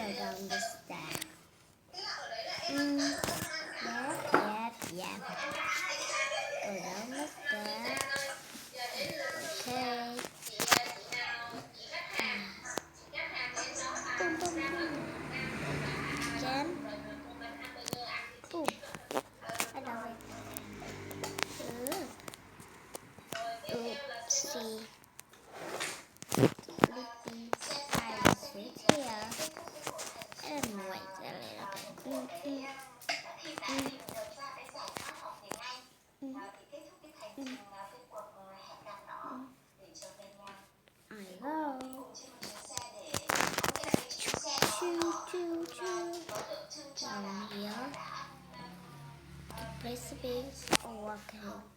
around the star. Yep. Around the star. Okay. Boom, boom, boom. Chén. Boom. Ở đâu vậy? Oopsie. Sleepy. I was right here. And wait a little bit. I go. Choo. Down here. The place is okay.